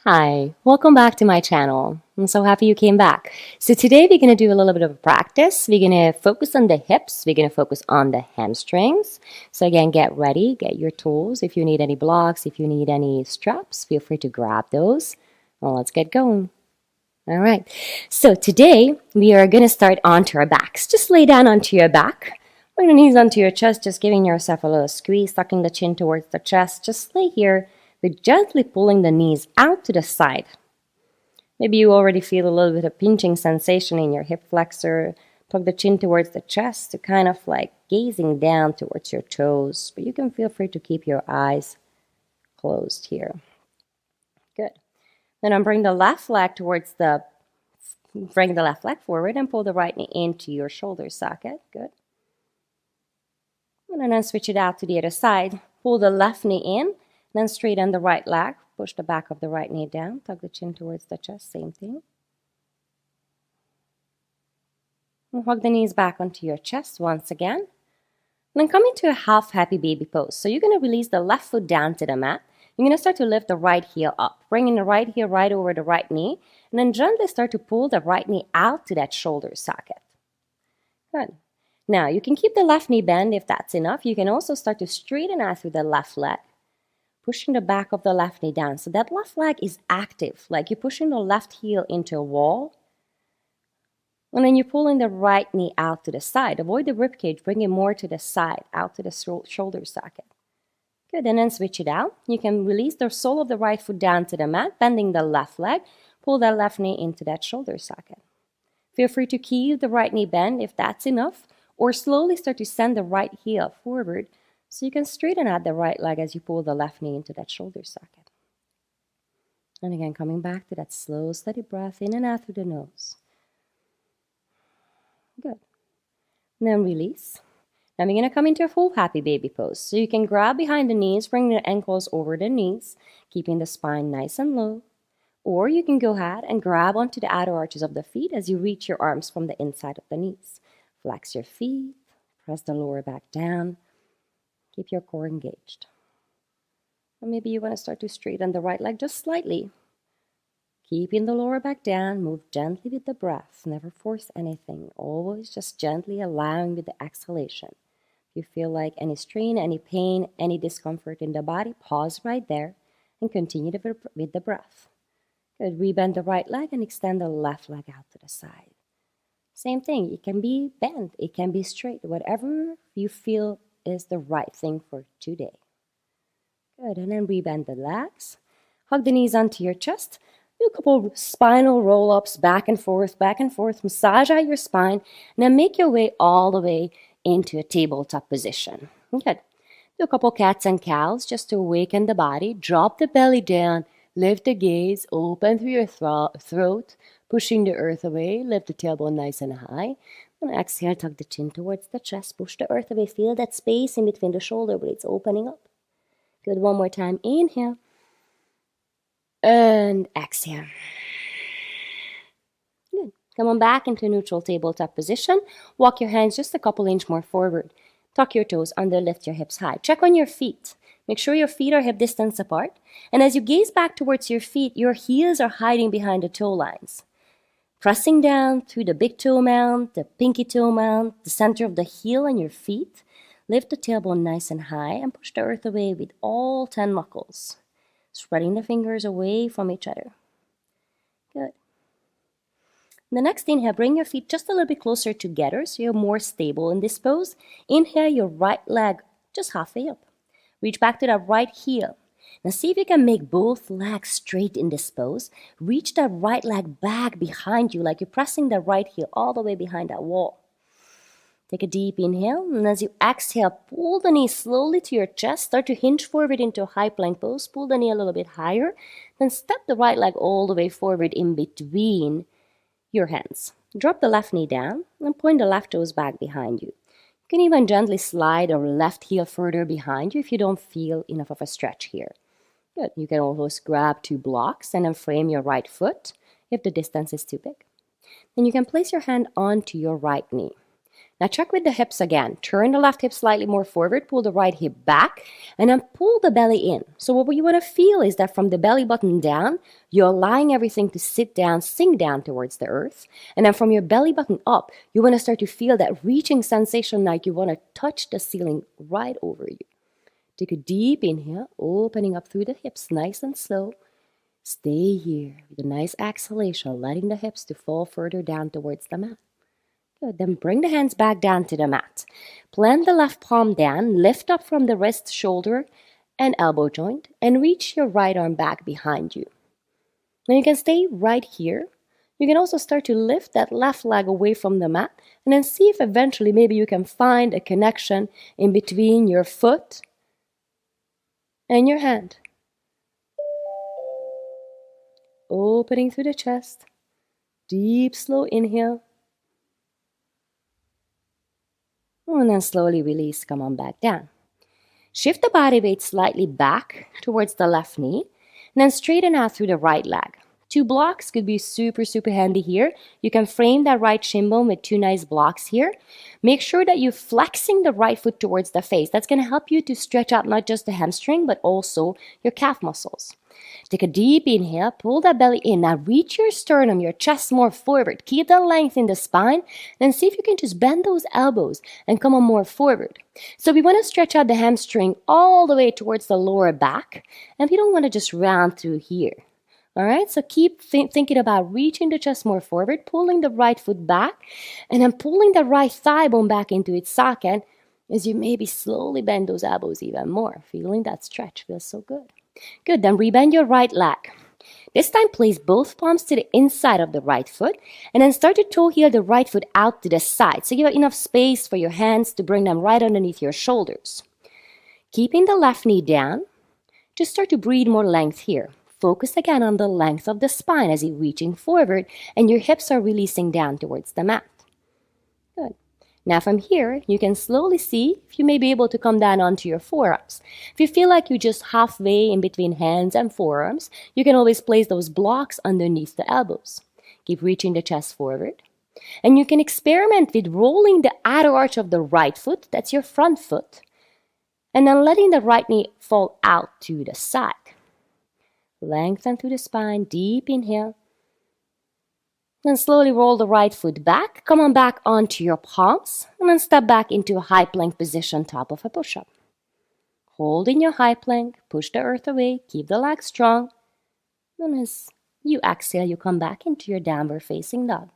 Hi, welcome back to my channel. I'm so happy you came back. So today we're going to do a little bit of a practice. We're going to focus on the hips. We're going to focus on the hamstrings. So again, get ready, get your tools. If you need any blocks, if you need any straps, feel free to grab those. Well, let's get going. All right. So today we are going to start onto our backs. Just lay down onto your back. Bring your knees onto your chest, just giving yourself a little squeeze, tucking the chin towards the chest. Just lay here. We're gently pulling the knees out to the side. Maybe you already feel a little bit of pinching sensation in your hip flexor. Tuck the chin towards the chest to kind of like gazing down towards your toes. But you can feel free to keep your eyes closed here. Good. Then bring the left leg forward and pull the right knee into your shoulder socket. Good. And then switch it out to the other side. Pull the left knee in. Then straighten the right leg. Push the back of the right knee down. Tuck the chin towards the chest. Same thing. And hug the knees back onto your chest once again. And then come into a half happy baby pose. So you're going to release the left foot down to the mat. You're going to start to lift the right heel up. Bringing the right heel right over the right knee. And then gently start to pull the right knee out to that shoulder socket. Good. Now you can keep the left knee bent if that's enough. You can also start to straighten out through the left leg. Pushing the back of the left knee down. So that left leg is active, like you're pushing the left heel into a wall. And then you're pulling the right knee out to the side. Avoid the rib cage, bring it more to the side, out to the shoulder socket. Good, and then switch it out. You can release the sole of the right foot down to the mat, bending the left leg. Pull that left knee into that shoulder socket. Feel free to keep the right knee bent if that's enough, or slowly start to send the right heel forward. So you can straighten out the right leg as you pull the left knee into that shoulder socket. And again, coming back to that slow, steady breath in and out through the nose. Good. And then release. Now we're going to come into a full happy baby pose. So you can grab behind the knees, bring the ankles over the knees, keeping the spine nice and low. Or you can go ahead and grab onto the outer arches of the feet as you reach your arms from the inside of the knees. Flex your feet, press the lower back down. Keep your core engaged. And maybe you want to start to straighten the right leg just slightly. Keeping the lower back down, move gently with the breath. Never force anything. Always just gently allowing with the exhalation. If you feel like any strain, any pain, any discomfort in the body, pause right there and continue with the breath. Good. Rebend the right leg and extend the left leg out to the side. Same thing. It can be bent. It can be straight. Whatever you feel is the right thing for today. Good, and then rebend the legs. Hug the knees onto your chest. Do a couple spinal roll ups, back and forth, massage out your spine, and then make your way all the way into a tabletop position. Good. Do a couple cats and cows just to awaken the body. Drop the belly down, lift the gaze, open through your throat, pushing the earth away, lift the tailbone nice and high. And exhale, tuck the chin towards the chest, push the earth away, feel that space in between the shoulder blades opening up. Good, one more time, inhale, and exhale. Good, come on back into neutral tabletop position, walk your hands just a couple inches more forward, tuck your toes under, lift your hips high, check on your feet, make sure your feet are hip distance apart, and as you gaze back towards your feet, your heels are hiding behind the toe lines. Pressing down through the big toe mound, the pinky toe mound, the center of the heel and your feet. Lift the tailbone nice and high and push the earth away with all 10 knuckles. Spreading the fingers away from each other. Good. And the next inhale, bring your feet just a little bit closer together so you're more stable in this pose. Inhale your right leg just halfway up. Reach back to that right heel. Now see if you can make both legs straight in this pose. Reach that right leg back behind you like you're pressing the right heel all the way behind that wall. Take a deep inhale, and as you exhale, pull the knee slowly to your chest. Start to hinge forward into a high plank pose. Pull the knee a little bit higher. Then step the right leg all the way forward in between your hands. Drop the left knee down and point the left toes back behind you. You can even gently slide your left heel further behind you if you don't feel enough of a stretch here. Good. You can always grab 2 blocks and then frame your right foot if the distance is too big. Then you can place your hand onto your right knee. Now check with the hips again. Turn the left hip slightly more forward, pull the right hip back, and then pull the belly in. So what you want to feel is that from the belly button down, you're allowing everything to sit down, sink down towards the earth. And then from your belly button up, you want to start to feel that reaching sensation like you want to touch the ceiling right over you. Take a deep inhale, opening up through the hips, nice and slow. Stay here with a nice exhalation, letting the hips to fall further down towards the mat. Good. Then bring the hands back down to the mat. Plant the left palm down, lift up from the wrist, shoulder, and elbow joint, and reach your right arm back behind you. Now you can stay right here. You can also start to lift that left leg away from the mat, and then see if eventually maybe you can find a connection in between your foot and your hand. Opening through the chest. Deep, slow inhale. And then slowly release, come on back down. Shift the body weight slightly back towards the left knee, and then straighten out through the right leg. 2 blocks could be super handy here. You can frame that right shin bone with 2 nice blocks here. Make sure that you're flexing the right foot towards the face. That's going to help you to stretch out not just the hamstring, but also your calf muscles. Take a deep inhale, pull that belly in. Now reach your sternum, your chest more forward. Keep the length in the spine. Then see if you can just bend those elbows and come on more forward. So we want to stretch out the hamstring all the way towards the lower back. And we don't want to just round through here. All right, so keep thinking about reaching the chest more forward, pulling the right foot back, and then pulling the right thigh bone back into its socket as you maybe slowly bend those elbows even more. Feeling that stretch feels so good. Good, then rebend your right leg. This time place both palms to the inside of the right foot, and then start to toe heel the right foot out to the side. So you have enough space for your hands to bring them right underneath your shoulders. Keeping the left knee down, just start to breathe more length here. Focus again on the length of the spine as you're reaching forward and your hips are releasing down towards the mat. Good. Now from here, you can slowly see if you may be able to come down onto your forearms. If you feel like you're just halfway in between hands and forearms, you can always place those blocks underneath the elbows. Keep reaching the chest forward. And you can experiment with rolling the outer arch of the right foot, that's your front foot, and then letting the right knee fall out to the side. Lengthen through the spine, deep inhale. Then slowly roll the right foot back. Come on back onto your palms. And then step back into a high plank position, top of a push-up. Hold in your high plank. Push the earth away. Keep the legs strong. And as you exhale, you come back into your downward facing dog.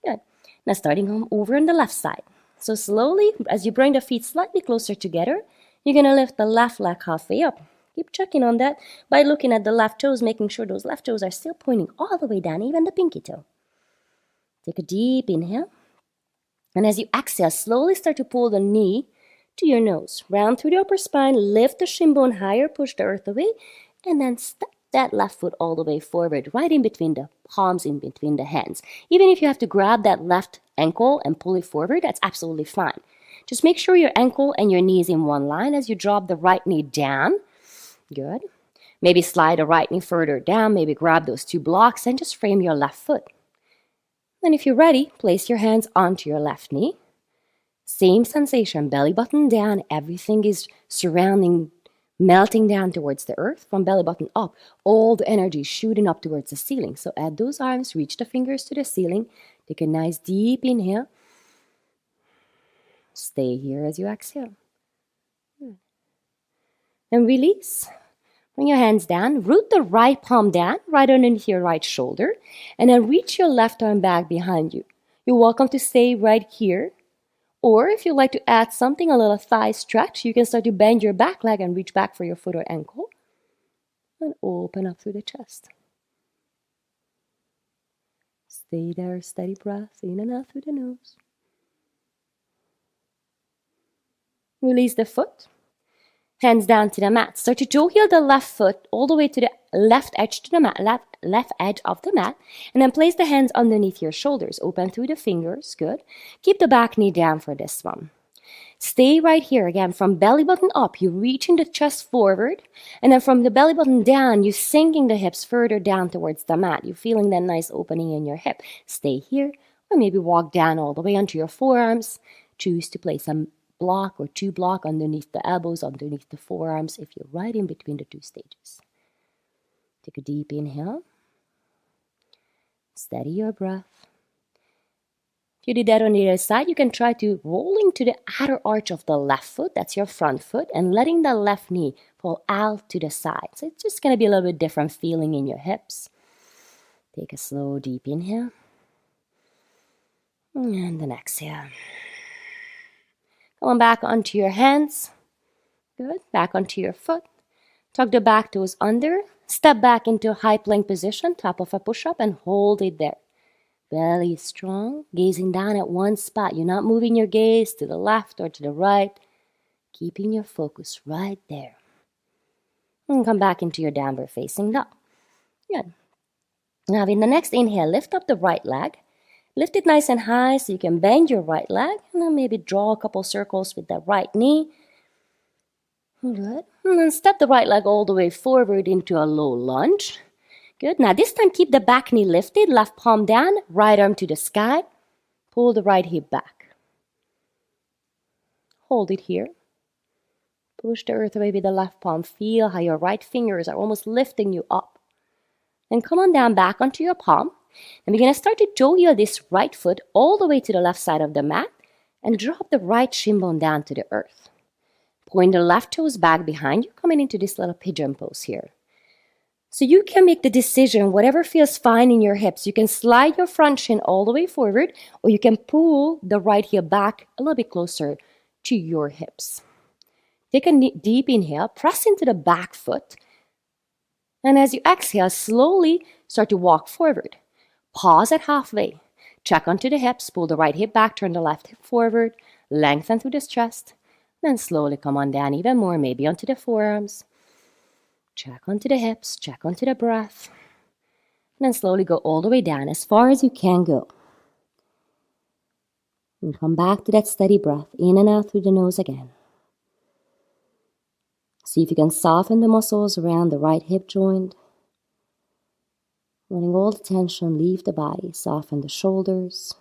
Good. Now starting over on the left side. So slowly, as you bring the feet slightly closer together, you're going to lift the left leg halfway up. Keep checking on that by looking at the left toes, making sure those left toes are still pointing all the way down, even the pinky toe. Take a deep inhale. And as you exhale, slowly start to pull the knee to your nose. Round through the upper spine, lift the shin bone higher, push the earth away, and then step that left foot all the way forward, right in between the palms, in between the hands. Even if you have to grab that left ankle and pull it forward, that's absolutely fine. Just make sure your ankle and your knee is in one line as you drop the right knee down. Good. Maybe slide the right knee further down, maybe grab those 2 blocks and just frame your left foot. Then if you're ready, place your hands onto your left knee. Same sensation, belly button down, everything is surrounding, melting down towards the earth. From belly button up, all the energy shooting up towards the ceiling. So add those arms, reach the fingers to the ceiling. Take a nice deep inhale. Stay here as you exhale. Then release. Bring your hands down. Root the right palm down, right underneath your right shoulder. And then reach your left arm back behind you. You're welcome to stay right here. Or if you'd like to add something, a little thigh stretch, you can start to bend your back leg and reach back for your foot or ankle. And open up through the chest. Stay there, steady breath, in and out through the nose. Release the foot. Hands down to the mat. Start to toe heel the left foot all the way to the left edge to the mat, left edge of the mat, and then place the hands underneath your shoulders. Open through the fingers. Good. Keep the back knee down for this one. Stay right here again. From belly button up, you're reaching the chest forward, and then from the belly button down, you're sinking the hips further down towards the mat. You're feeling that nice opening in your hip. Stay here, or maybe walk down all the way onto your forearms. choose to place a block or 2 block underneath the elbows, underneath the forearms, if you're right in between the 2 stages. Take a deep inhale. Steady your breath. If you did that on the other side, you can try to roll into the outer arch of the left foot, that's your front foot, and letting the left knee fall out to the side. So it's just going to be a little bit different feeling in your hips. Take a slow, deep inhale. And then exhale. Come on back onto your hands. Good. Back onto your foot. Tuck the back toes under. Step back into a high plank position, top of a push-up, and hold it there. Belly strong, gazing down at one spot. You're not moving your gaze to the left or to the right. Keeping your focus right there. And come back into your downward facing dog. Good. Now in the next inhale, lift up the right leg. Lift it nice and high so you can bend your right leg. And then maybe draw a couple circles with that right knee. Good. And then step the right leg all the way forward into a low lunge. Good. Now this time keep the back knee lifted, left palm down, right arm to the sky. Pull the right hip back. Hold it here. Push the earth away with the left palm. Feel how your right fingers are almost lifting you up. Then come on down back onto your palm. And we're going to start to toe heel this right foot all the way to the left side of the mat and drop the right shin bone down to the earth. Point the left toes back behind you, coming into this little pigeon pose here. So you can make the decision, whatever feels fine in your hips. You can slide your front shin all the way forward, or you can pull the right heel back a little bit closer to your hips. Take a deep inhale, press into the back foot. And as you exhale, slowly start to walk forward. Pause at halfway. Check onto the hips, pull the right hip back, turn the left hip forward, lengthen through the chest. Then slowly come on down even more, maybe onto the forearms. Check onto the hips, check onto the breath. And then slowly go all the way down as far as you can go. And come back to that steady breath, in and out through the nose again. See if you can soften the muscles around the right hip joint. Letting all the tension leave the body. Soften the shoulders,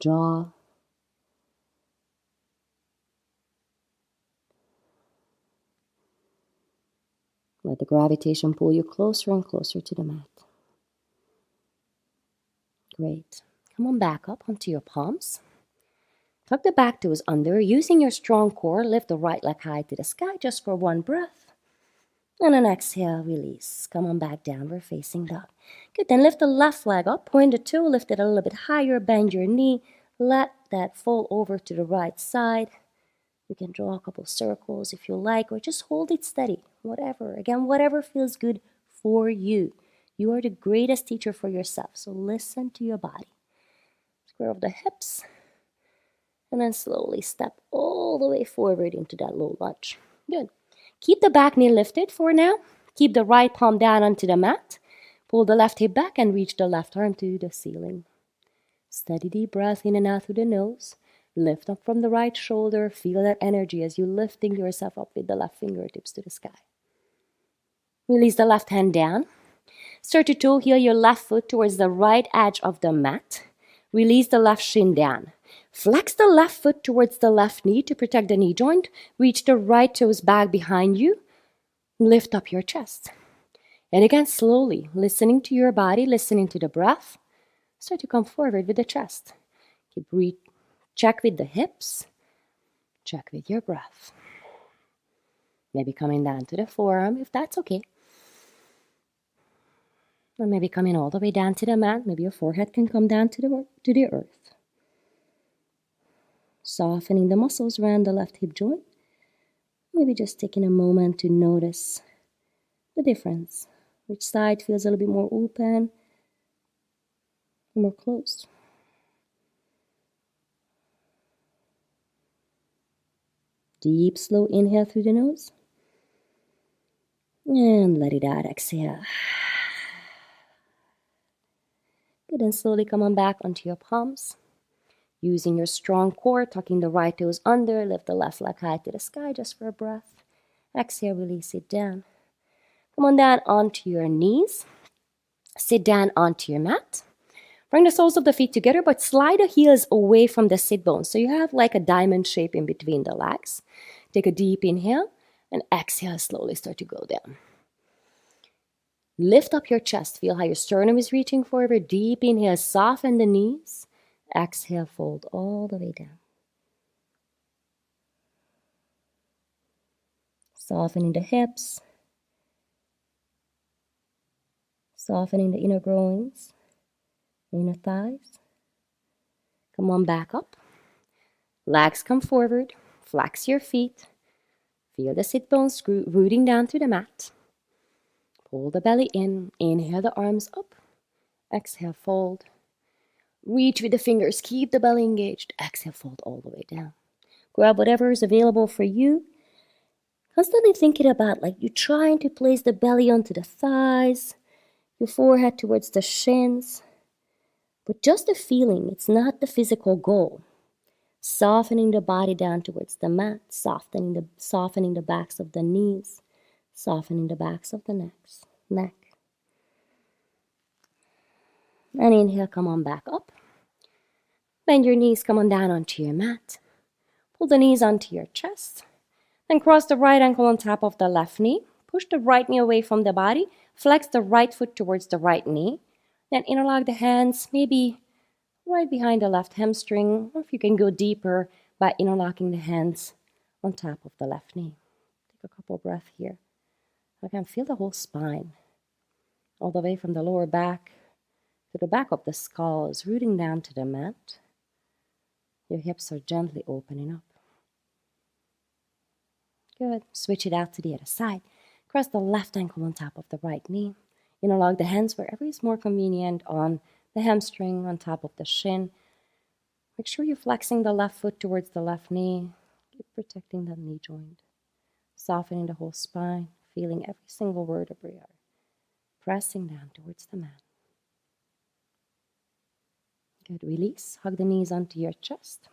jaw. Let the gravitation pull you closer and closer to the mat. Great. Come on back up onto your palms. Tuck the back toes under. Using your strong core, lift the right leg high to the sky just for one breath. And then exhale, release. Come on back down, we're facing dog. Good, then lift the left leg up, point the toe, lift it a little bit higher, bend your knee. Let that fall over to the right side. You can draw a couple circles if you like, or just hold it steady, whatever. Again, whatever feels good for you. You are the greatest teacher for yourself, so listen to your body. Square off the hips, and then slowly step all the way forward into that low lunge. Good. Keep the back knee lifted for now. Keep the right palm down onto the mat. Pull the left hip back and reach the left arm to the ceiling. Steady deep breath in and out through the nose. Lift up from the right shoulder. Feel that energy as you're lifting yourself up with the left fingertips to the sky. Release the left hand down. Start to toe heel your left foot towards the right edge of the mat. Release the left shin down. Flex the left foot towards the left knee to protect the knee joint. Reach the right toes back behind you. Lift up your chest. And again, slowly, listening to your body, listening to the breath. Start to come forward with the chest. Check with the hips. Check with your breath. Maybe coming down to the forearm, if that's okay. Or maybe coming all the way down to the mat. Maybe your forehead can come down to the earth. Softening the muscles around the left hip joint. Maybe just taking a moment to notice the difference. Which side feels a little bit more open, more closed. Deep, slow inhale through the nose. And let it out, exhale. Good, and slowly come on back onto your palms. Using your strong core, tucking the right toes under, lift the left leg high to the sky just for a breath. Exhale, release it down. Come on down onto your knees. Sit down onto your mat. Bring the soles of the feet together, but slide the heels away from the sit bones. So you have like a diamond shape in between the legs. Take a deep inhale and exhale, slowly start to go down. Lift up your chest. Feel how your sternum is reaching forward. Deep inhale, soften the knees. Exhale, fold all the way down. Softening the hips. Softening the inner groins, inner thighs. Come on back up. Legs come forward. Flex your feet. Feel the sit bones rooting down to the mat. Pull the belly in. Inhale the arms up. Exhale, fold. Reach with the fingers. Keep the belly engaged. Exhale, fold all the way down. Grab whatever is available for you. Constantly thinking about like you're trying to place the belly onto the thighs, your forehead towards the shins. But just the feeling, it's not the physical goal. Softening the body down towards the mat, softening the backs of the knees, softening the backs of the neck. And inhale, come on back up. Bend your knees, come on down onto your mat. Pull the knees onto your chest. Then cross the right ankle on top of the left knee. Push the right knee away from the body. Flex the right foot towards the right knee. Then interlock the hands, maybe right behind the left hamstring, or if you can go deeper by interlocking the hands on top of the left knee. Take a couple breaths here. I can feel the whole spine, all the way from the lower back to the back of the skull is rooting down to the mat. Your hips are gently opening up. Good. Switch it out to the other side. Cross the left ankle on top of the right knee. Interlock the hands wherever is more convenient on the hamstring, on top of the shin. Make sure you're flexing the left foot towards the left knee. Keep protecting that knee joint. Softening the whole spine, feeling every single vertebrae pressing down towards the mat. Good. Release. Hug the knees onto your chest.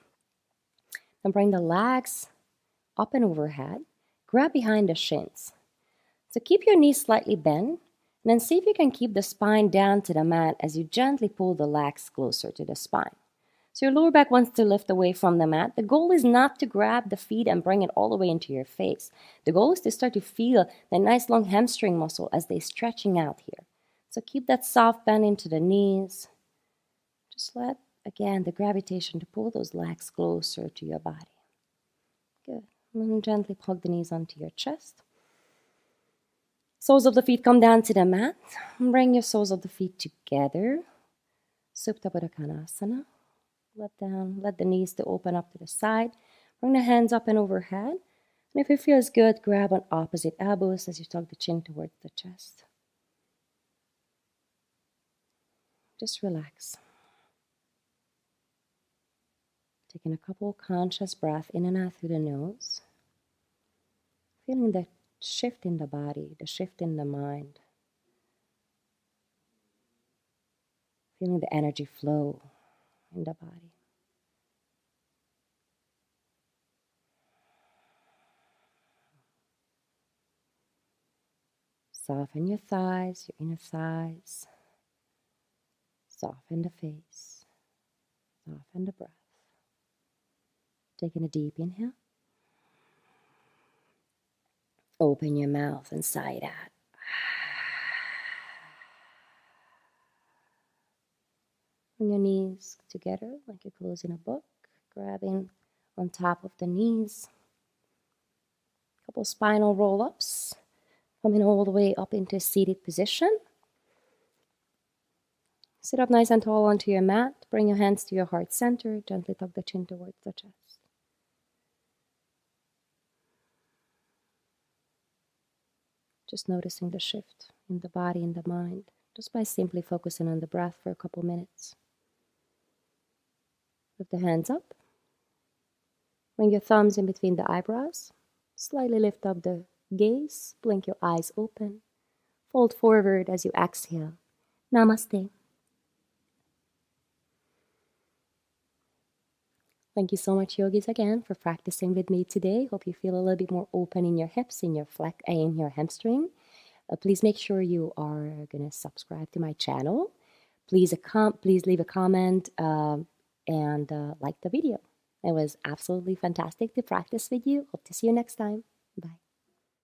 Then bring the legs up and overhead. Grab behind the shins. So keep your knees slightly bent. And then see if you can keep the spine down to the mat as you gently pull the legs closer to the spine. So your lower back wants to lift away from the mat. The goal is not to grab the feet and bring it all the way into your face. The goal is to start to feel the nice long hamstring muscle as they're stretching out here. So keep that soft bend into the knees. Just let, again, the gravitation to pull those legs closer to your body. Good. And then gently plug the knees onto your chest. Soles of the feet come down to the mat. Bring your soles of the feet together. Supta Baddha Konasana. Let the knees to open up to the side. Bring the hands up and overhead. And if it feels good, grab on opposite elbows as you tuck the chin towards the chest. Just relax. Taking a couple conscious breaths in and out through the nose. Feeling the shift in the body, the shift in the mind. Feeling the energy flow in the body. Soften your thighs, your inner thighs. Soften the face. Soften the breath. Taking a deep inhale. Open your mouth and sigh it out. Bring your knees together like you're closing a book. Grabbing on top of the knees. Couple spinal roll ups. Coming all the way up into a seated position. Sit up nice and tall onto your mat. Bring your hands to your heart center. Gently tuck the chin towards the chest. Just noticing the shift in the body and the mind, just by simply focusing on the breath for a couple minutes. Lift the hands up. Bring your thumbs in between the eyebrows. Slightly lift up the gaze. Blink your eyes open. Fold forward as you exhale. Namaste. Thank you so much, yogis, again, for practicing with me today. Hope you feel a little bit more open in your hips, in your hamstring. Please make sure you are going to subscribe to my channel. Please leave a comment and like the video. It was absolutely fantastic to practice with you. Hope to see you next time. Bye.